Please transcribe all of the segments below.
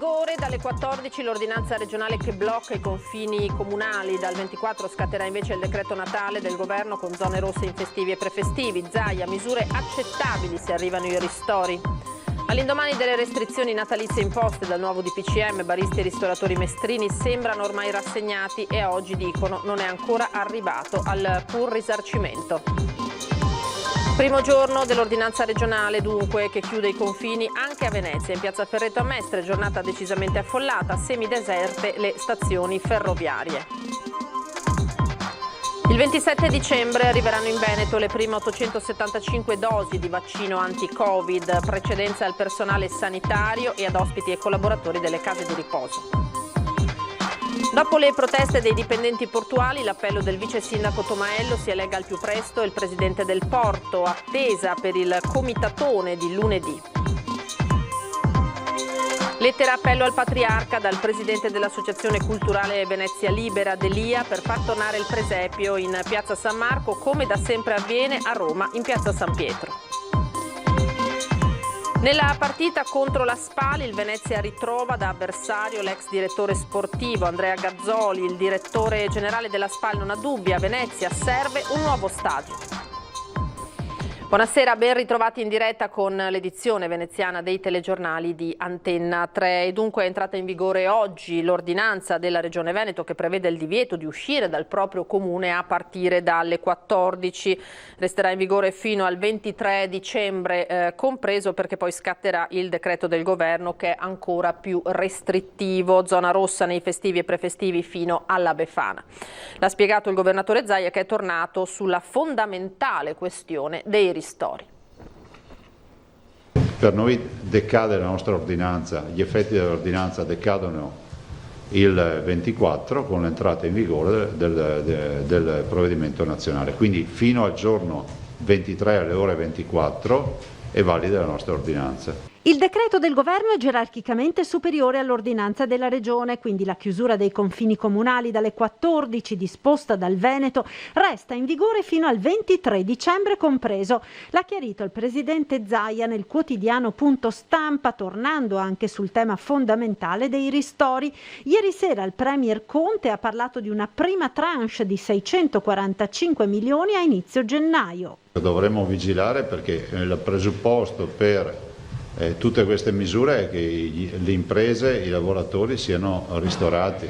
vigore dalle 14 l'ordinanza regionale che blocca i confini comunali. Dal 24 scatterà invece il decreto Natale del governo con zone rosse in festivi e prefestivi. Zaia, misure accettabili se arrivano i ristori. All'indomani delle restrizioni natalizie imposte dal nuovo DPCM, baristi e ristoratori mestrini sembrano ormai rassegnati e oggi dicono non è ancora arrivato al pur risarcimento. Primo giorno dell'ordinanza regionale dunque che chiude i confini anche a Venezia. In piazza Ferreto a Mestre, giornata decisamente affollata, semideserte le stazioni ferroviarie. Il 27 dicembre arriveranno in Veneto le prime 875 dosi di vaccino anti-Covid, precedenza al personale sanitario e ad ospiti e collaboratori delle case di riposo. Dopo le proteste dei dipendenti portuali, l'appello del vice sindaco Tomaello si elegga al più presto il presidente del porto, attesa per il comitatone di lunedì. Lettera appello al patriarca dal presidente dell'Associazione Culturale Venezia Libera, Delia, per far tornare il presepio in piazza San Marco, come da sempre avviene a Roma in piazza San Pietro. Nella partita contro la Spal il Venezia ritrova da avversario l'ex direttore sportivo Andrea Gazzoli. Il direttore generale della Spal non ha dubbi, a Venezia serve un nuovo stadio. Buonasera, ben ritrovati in diretta con l'edizione veneziana dei telegiornali di Antenna 3. E dunque è entrata in vigore oggi l'ordinanza della Regione Veneto che prevede il divieto di uscire dal proprio comune a partire dalle 14. Resterà in vigore fino al 23 dicembre compreso, perché poi scatterà il decreto del governo che è ancora più restrittivo. Zona rossa nei festivi e prefestivi fino alla Befana. L'ha spiegato il governatore Zaia, che è tornato sulla fondamentale questione dei ristori. Per noi decade la nostra ordinanza, gli effetti dell'ordinanza decadono il 24 con l'entrata in vigore del provvedimento nazionale, quindi fino al giorno 23 alle ore 24 è valida la nostra ordinanza. Il decreto del governo è gerarchicamente superiore all'ordinanza della regione, quindi la chiusura dei confini comunali dalle 14 disposta dal Veneto resta in vigore fino al 23 dicembre compreso. L'ha chiarito il presidente Zaia nel quotidiano Punto Stampa, tornando anche sul tema fondamentale dei ristori. Ieri sera il premier Conte ha parlato di una prima tranche di 645 milioni a inizio gennaio. Dovremmo vigilare perché il presupposto per tutte queste misure è che le imprese, i lavoratori siano ristorati.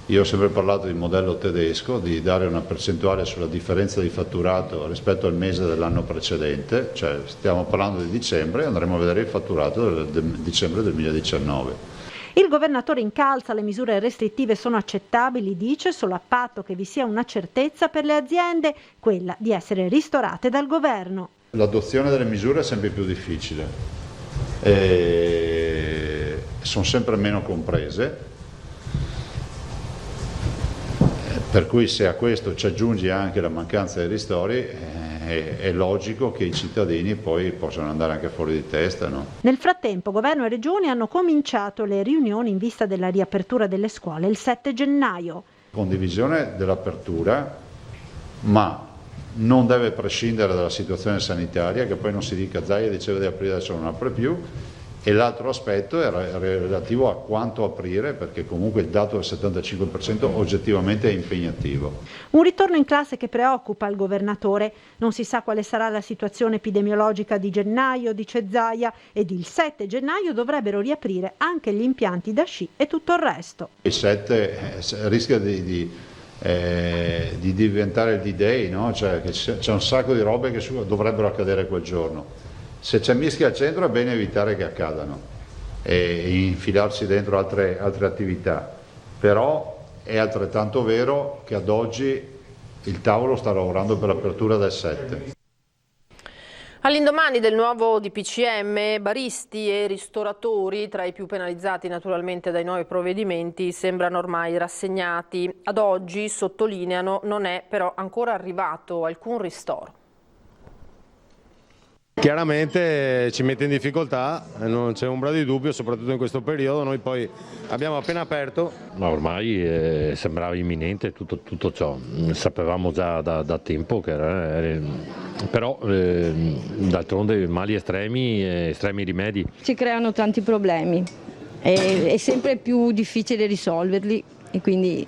Io ho sempre parlato di modello tedesco, di dare una percentuale sulla differenza di fatturato rispetto al mese dell'anno precedente, cioè stiamo parlando di dicembre, andremo a vedere il fatturato del dicembre del 2019. Il governatore incalza: le misure restrittive sono accettabili, dice, solo a patto che vi sia una certezza per le aziende, quella di essere ristorate dal governo. L'adozione delle misure è sempre più difficile. Sono sempre meno comprese, per cui se a questo ci aggiungi anche la mancanza dei ristori è logico che i cittadini poi possano andare anche fuori di testa, no? Nel frattempo governo e regioni hanno cominciato le riunioni in vista della riapertura delle scuole il 7 gennaio. Condivisione dell'apertura, ma non deve prescindere dalla situazione sanitaria, che poi non si dica Zaia diceva di aprire, adesso non apre più, e l'altro aspetto è relativo a quanto aprire, perché comunque il dato del 75% oggettivamente è impegnativo. Un ritorno in classe che preoccupa il governatore. Non si sa quale sarà la situazione epidemiologica di gennaio, dice Zaia, ed il 7 gennaio dovrebbero riaprire anche gli impianti da sci e tutto il resto. Il 7 rischia di diventare il D-Day, no? Cioè che c'è un sacco di robe che dovrebbero accadere quel giorno. Se c'è mischia al centro è bene evitare che accadano e infilarsi dentro altre attività, però è altrettanto vero che ad oggi il tavolo sta lavorando per l'apertura del 7. All'indomani del nuovo DPCM, baristi e ristoratori, tra i più penalizzati naturalmente dai nuovi provvedimenti, sembrano ormai rassegnati. Ad oggi, sottolineano, non è però ancora arrivato alcun ristoro. Chiaramente ci mette in difficoltà, non c'è ombra di dubbio, soprattutto in questo periodo. Noi poi abbiamo appena aperto. Ma ormai sembrava imminente tutto ciò, sapevamo già da tempo che era, però d'altronde mali estremi rimedi. Ci creano tanti problemi è sempre più difficile risolverli e quindi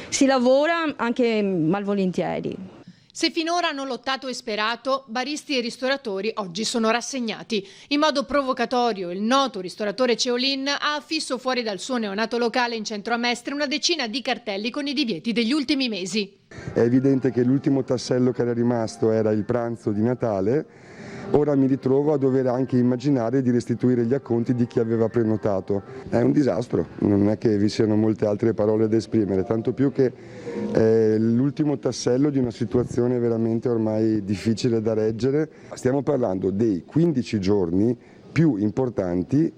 si lavora anche malvolentieri. Se finora hanno lottato e sperato, baristi e ristoratori oggi sono rassegnati. In modo provocatorio, il noto ristoratore Ceolin ha affisso fuori dal suo neonato locale in centro a Mestre una decina di cartelli con i divieti degli ultimi mesi. È evidente che l'ultimo tassello che era rimasto era il pranzo di Natale. Ora mi ritrovo a dover anche immaginare di restituire gli acconti di chi aveva prenotato. È un disastro, non è che vi siano molte altre parole da esprimere, tanto più che è l'ultimo tassello di una situazione veramente ormai difficile da reggere. Stiamo parlando dei 15 giorni più importanti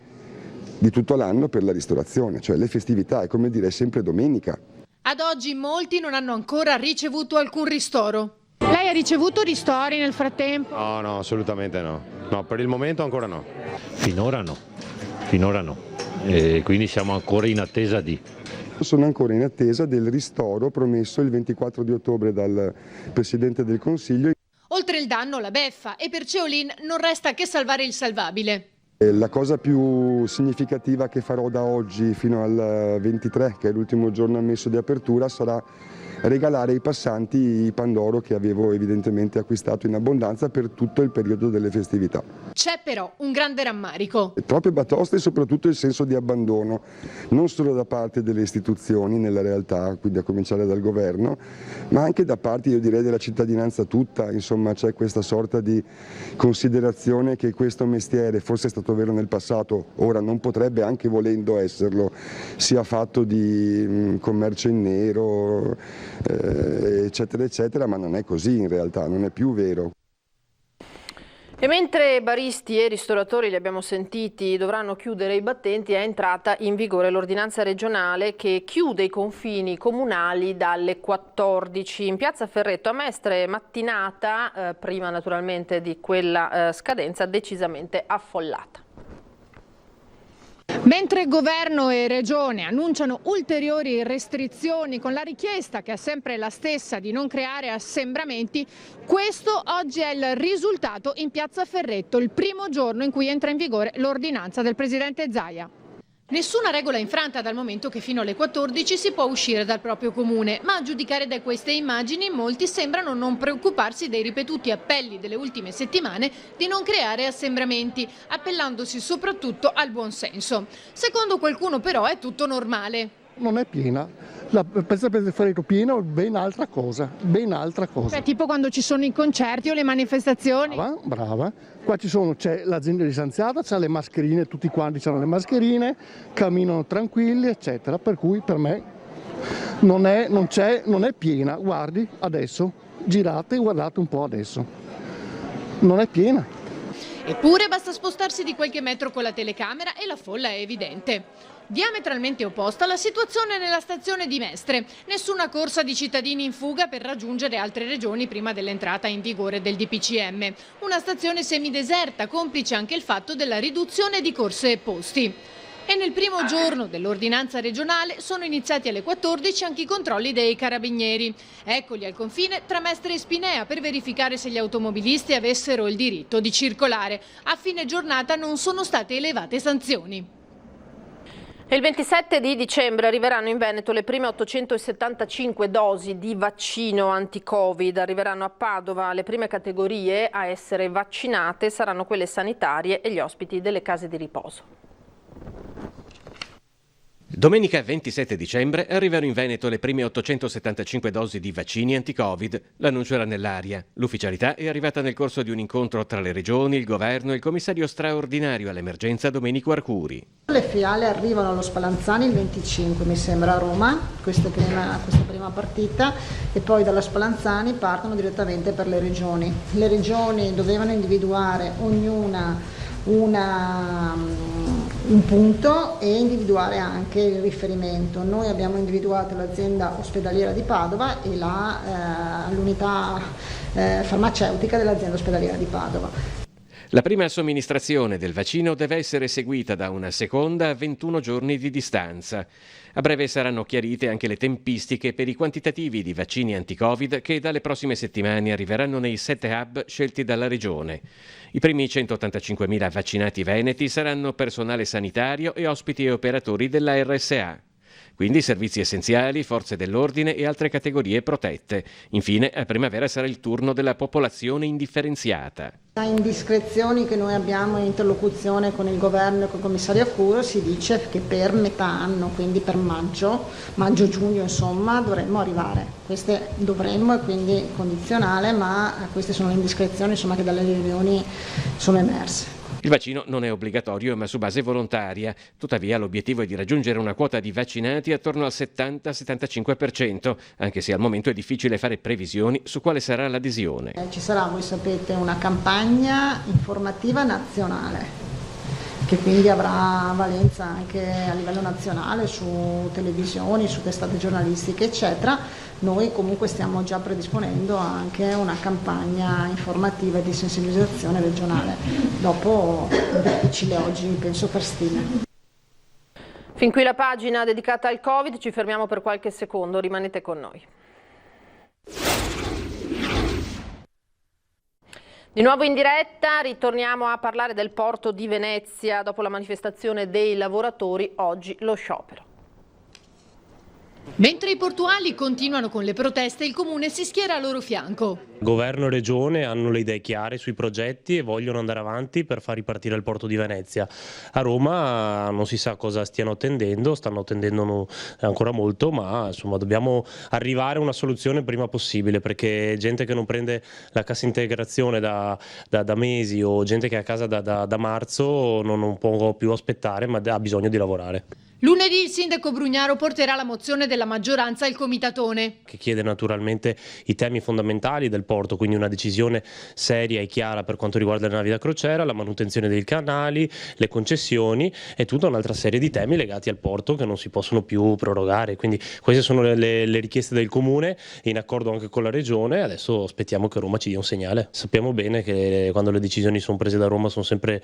di tutto l'anno per la ristorazione, cioè le festività, è come dire, è sempre domenica. Ad oggi molti non hanno ancora ricevuto alcun ristoro. Lei ha ricevuto ristori nel frattempo? No, assolutamente no. No, per il momento ancora no. Finora no. E quindi siamo ancora in attesa di... Sono ancora in attesa del ristoro promesso il 24 di ottobre dal Presidente del Consiglio. Oltre il danno, la beffa, e per Ceolin non resta che salvare il salvabile. La cosa più significativa che farò da oggi fino al 23, che è l'ultimo giorno ammesso di apertura, sarà regalare ai passanti i Pandoro che avevo evidentemente acquistato in abbondanza per tutto il periodo delle festività. C'è però un grande rammarico. Troppe batoste e soprattutto il senso di abbandono, non solo da parte delle istituzioni nella realtà, quindi a cominciare dal governo, ma anche da parte, io direi, della cittadinanza tutta. Insomma, c'è questa sorta di considerazione che questo mestiere, forse è stato vero nel passato, ora non potrebbe, anche volendo esserlo, sia fatto di commercio in nero, eccetera eccetera, ma non è così in realtà, non è più vero. E mentre baristi e ristoratori, li abbiamo sentiti, dovranno chiudere i battenti, è entrata in vigore l'ordinanza regionale che chiude i confini comunali dalle 14. In piazza Ferretto a Mestre mattinata, prima naturalmente di quella scadenza, decisamente affollata. Mentre governo e regione annunciano ulteriori restrizioni con la richiesta, che è sempre la stessa, di non creare assembramenti, questo oggi è il risultato in piazza Ferretto, il primo giorno in cui entra in vigore l'ordinanza del presidente Zaia. Nessuna regola infranta, dal momento che fino alle 14 si può uscire dal proprio comune, ma a giudicare da queste immagini molti sembrano non preoccuparsi dei ripetuti appelli delle ultime settimane di non creare assembramenti, appellandosi soprattutto al buonsenso. Secondo qualcuno però è tutto normale. Non è piena, la piazza Ferretto piena è ben altra cosa, ben altra cosa. Cioè, tipo quando ci sono i concerti o le manifestazioni? Brava. Qua c'è l'azienda licenziata, c'ha le mascherine, tutti quanti hanno le mascherine, camminano tranquilli, eccetera. Per cui per me non è piena. Guardi adesso, girate e guardate un po' adesso. Non è piena. Eppure basta spostarsi di qualche metro con la telecamera e la folla è evidente. Diametralmente opposta la situazione nella stazione di Mestre. Nessuna corsa di cittadini in fuga per raggiungere altre regioni prima dell'entrata in vigore del DPCM. Una stazione semideserta, complice anche il fatto della riduzione di corse e posti. E nel primo giorno dell'ordinanza regionale sono iniziati alle 14 anche i controlli dei carabinieri. Eccoli al confine tra Mestre e Spinea per verificare se gli automobilisti avessero il diritto di circolare. A fine giornata non sono state elevate sanzioni. Il 27 di dicembre arriveranno in Veneto le prime 875 dosi di vaccino anti-Covid. Arriveranno a Padova. Le prime categorie a essere vaccinate saranno quelle sanitarie e gli ospiti delle case di riposo. Domenica 27 dicembre arrivano in Veneto le prime 875 dosi di vaccini anti-Covid. L'annuncio era nell'aria. L'ufficialità è arrivata nel corso di un incontro tra le regioni, il governo e il commissario straordinario all'emergenza Domenico Arcuri. Le fiale arrivano allo Spallanzani il 25, mi sembra, a Roma, questa prima partita, e poi dalla Spallanzani partono direttamente per le regioni. Le regioni dovevano individuare ognuna un punto e individuare anche il riferimento. Noi abbiamo individuato l'azienda ospedaliera di Padova e l'unità farmaceutica dell'azienda ospedaliera di Padova. La prima somministrazione del vaccino deve essere seguita da una seconda a 21 giorni di distanza. A breve saranno chiarite anche le tempistiche per i quantitativi di vaccini anti-Covid che dalle prossime settimane arriveranno nei 7 hub scelti dalla Regione. I primi 185.000 vaccinati veneti saranno personale sanitario e ospiti e operatori della RSA. Quindi servizi essenziali, forze dell'ordine e altre categorie protette. Infine, a primavera sarà il turno della popolazione indifferenziata. Da indiscrezioni che noi abbiamo in interlocuzione con il governo e con il commissario Curo si dice che per metà anno, quindi per maggio-giugno insomma, dovremmo arrivare. Queste dovremmo, e quindi condizionale, ma queste sono le indiscrezioni insomma, che dalle riunioni sono emerse. Il vaccino non è obbligatorio ma su base volontaria, tuttavia l'obiettivo è di raggiungere una quota di vaccinati attorno al 70-75%, anche se al momento è difficile fare previsioni su quale sarà l'adesione. Ci sarà, voi sapete, una campagna informativa nazionale che quindi avrà valenza anche a livello nazionale su televisioni, su testate giornalistiche eccetera. Noi comunque stiamo già predisponendo anche una campagna informativa e di sensibilizzazione regionale. Dopo è difficile oggi, penso, per stime. Fin qui la pagina dedicata al Covid, ci fermiamo per qualche secondo, rimanete con noi. Di nuovo in diretta, ritorniamo a parlare del porto di Venezia. Dopo la manifestazione dei lavoratori, oggi lo sciopero. Mentre i portuali continuano con le proteste, il comune si schiera a loro fianco. Governo e regione hanno le idee chiare sui progetti e vogliono andare avanti per far ripartire il porto di Venezia. A Roma non si sa cosa stiano attendendo, stanno attendendo ancora molto, ma insomma dobbiamo arrivare a una soluzione il prima possibile, perché gente che non prende la cassa integrazione da mesi o gente che è a casa da marzo non può più aspettare, ma ha bisogno di lavorare. Lunedì il sindaco Brugnaro porterà la mozione della maggioranza al comitatone, che chiede naturalmente i temi fondamentali del porto, quindi una decisione seria e chiara per quanto riguarda le navi da crociera, la manutenzione dei canali, le concessioni e tutta un'altra serie di temi legati al porto che non si possono più prorogare. Quindi queste sono le richieste del comune, in accordo anche con la regione. Adesso aspettiamo che Roma ci dia un segnale. Sappiamo bene che quando le decisioni sono prese da Roma sono sempre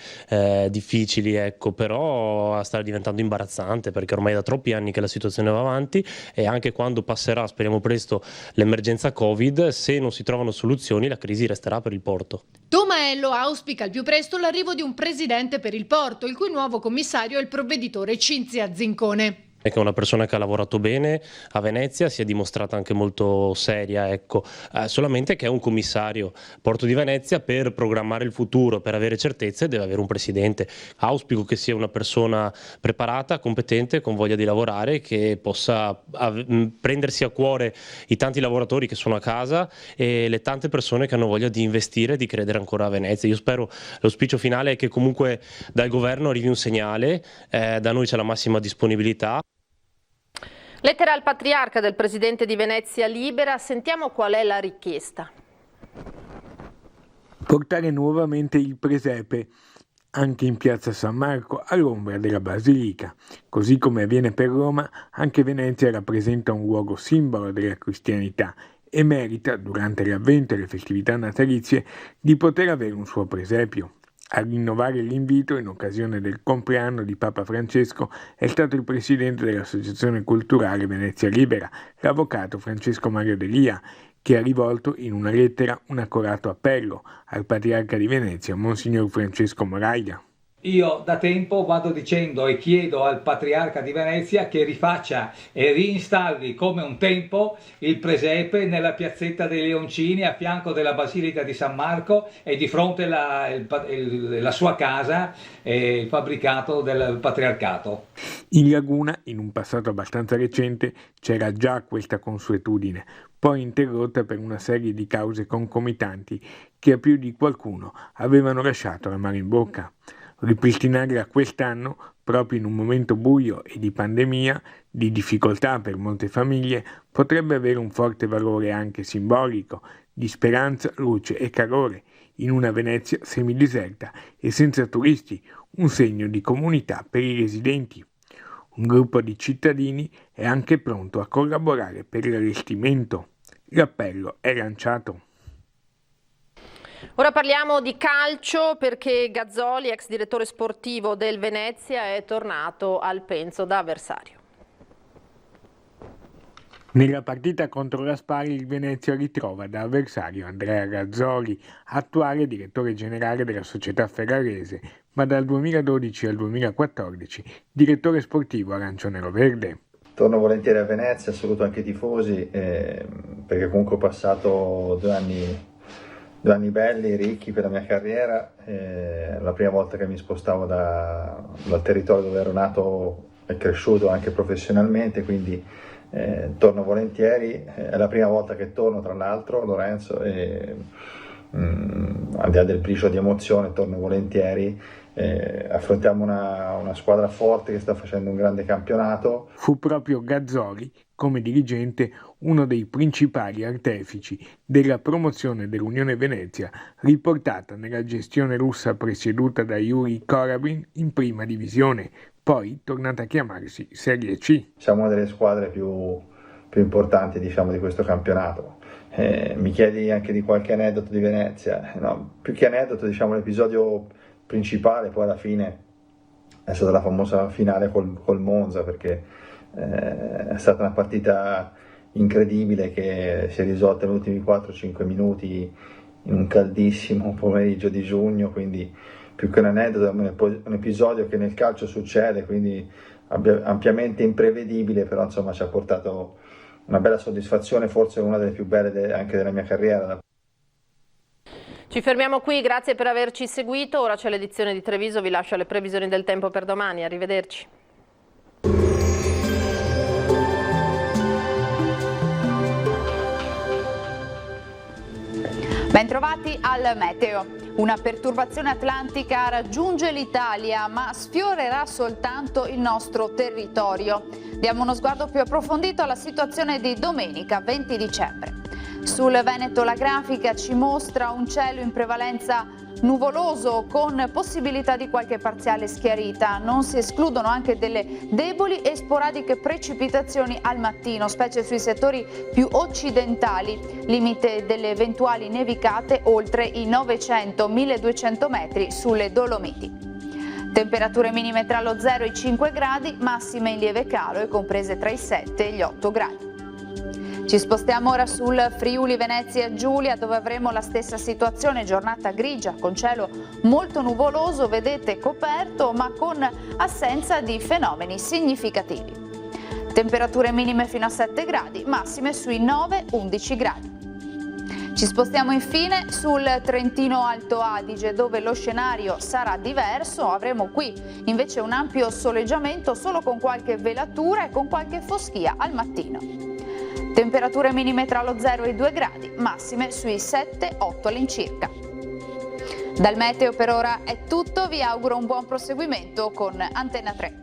difficili, ecco, però sta diventando imbarazzante, perché ormai è da troppi anni che la situazione va avanti e anche quando passerà, speriamo presto, l'emergenza Covid, se non si trovano soluzioni la crisi resterà per il porto. Tomaello auspica al più presto l'arrivo di un presidente per il porto, il cui nuovo commissario è il provveditore Cinzia Zincone. È che è una persona che ha lavorato bene a Venezia, si è dimostrata anche molto seria, ecco, solamente che è un commissario Porto di Venezia. Per programmare il futuro, per avere certezze, deve avere un presidente. Auspico che sia una persona preparata, competente, con voglia di lavorare, che possa prendersi a cuore i tanti lavoratori che sono a casa e le tante persone che hanno voglia di investire e di credere ancora a Venezia. Io spero, l'auspicio finale è che comunque dal governo arrivi un segnale, da noi c'è la massima disponibilità. Lettera al patriarca del presidente di Venezia Libera, sentiamo qual è la richiesta. Portare nuovamente il presepe anche in piazza San Marco all'ombra della Basilica. Così come avviene per Roma, anche Venezia rappresenta un luogo simbolo della cristianità e merita, durante l'Avvento e le festività natalizie, di poter avere un suo presepio. A rinnovare l'invito in occasione del compleanno di Papa Francesco è stato il presidente dell'Associazione Culturale Venezia Libera, l'avvocato Francesco Mario Delia, che ha rivolto in una lettera un accorato appello al patriarca di Venezia, Monsignor Francesco Moraglia. Io da tempo vado dicendo e chiedo al Patriarca di Venezia che rifaccia e reinstalli come un tempo il presepe nella piazzetta dei Leoncini a fianco della Basilica di San Marco e di fronte la sua casa, il fabbricato del Patriarcato. In Laguna, in un passato abbastanza recente, c'era già questa consuetudine, poi interrotta per una serie di cause concomitanti che a più di qualcuno avevano lasciato l'amaro in bocca. Ripristinarla quest'anno, proprio in un momento buio e di pandemia, di difficoltà per molte famiglie, potrebbe avere un forte valore anche simbolico, di speranza, luce e calore, in una Venezia semideserta e senza turisti, un segno di comunità per i residenti. Un gruppo di cittadini è anche pronto a collaborare per l'allestimento. L'appello è lanciato. Ora parliamo di calcio perché Gazzoli, ex direttore sportivo del Venezia, è tornato al Penzo da avversario. Nella partita contro la Spal il Venezia ritrova da avversario Andrea Gazzoli, attuale direttore generale della società ferrarese, ma dal 2012 al 2014 direttore sportivo arancione-verde. Torno volentieri a Venezia, saluto anche i tifosi, perché comunque ho passato due anni belli, ricchi per la mia carriera. La prima volta che mi spostavo dal territorio dove ero nato e cresciuto anche professionalmente, quindi torno volentieri. È la prima volta che torno, tra l'altro, Lorenzo, e al di là del briciolo di emozione torno volentieri. Affrontiamo una squadra forte che sta facendo un grande campionato. Fu proprio Gazzoli, come dirigente, uno dei principali artefici della promozione dell'Unione Venezia, riportata nella gestione russa presieduta da Yuri Korabin in prima divisione, poi tornata a chiamarsi Serie C. Siamo una delle squadre più importanti, diciamo, di questo campionato. Mi chiedi anche di qualche aneddoto di Venezia. No, più che aneddoto, diciamo, l'episodio principale poi alla fine è stata la famosa finale col Monza, perché è stata una partita incredibile che si è risolta negli ultimi 4-5 minuti in un caldissimo pomeriggio di giugno, quindi più che un aneddoto è un episodio che nel calcio succede, quindi ampiamente imprevedibile, però insomma ci ha portato una bella soddisfazione, forse una delle più belle anche della mia carriera. Ci fermiamo qui, grazie per averci seguito. Ora c'è l'edizione di Treviso, vi lascio alle previsioni del tempo per domani. Arrivederci. Bentrovati al meteo. Una perturbazione atlantica raggiunge l'Italia, ma sfiorerà soltanto il nostro territorio. Diamo uno sguardo più approfondito alla situazione di domenica 20 dicembre. Sul Veneto la grafica ci mostra un cielo in prevalenza nuvoloso con possibilità di qualche parziale schiarita. Non si escludono anche delle deboli e sporadiche precipitazioni al mattino, specie sui settori più occidentali, limite delle eventuali nevicate oltre i 900-1200 metri sulle Dolomiti. Temperature minime tra lo 0 e i 5 gradi, massime in lieve calo e comprese tra i 7 e gli 8 gradi. Ci spostiamo ora sul Friuli Venezia Giulia, dove avremo la stessa situazione, giornata grigia con cielo molto nuvoloso, vedete coperto ma con assenza di fenomeni significativi. Temperature minime fino a 7 gradi, massime sui 9-11 gradi. Ci spostiamo infine sul Trentino Alto Adige, dove lo scenario sarà diverso. Avremo qui invece un ampio soleggiamento solo con qualche velatura e con qualche foschia al mattino. Temperature minime tra lo 0 e i 2 gradi, massime sui 7-8 all'incirca. Dal meteo per ora è tutto, vi auguro un buon proseguimento con Antenna 3.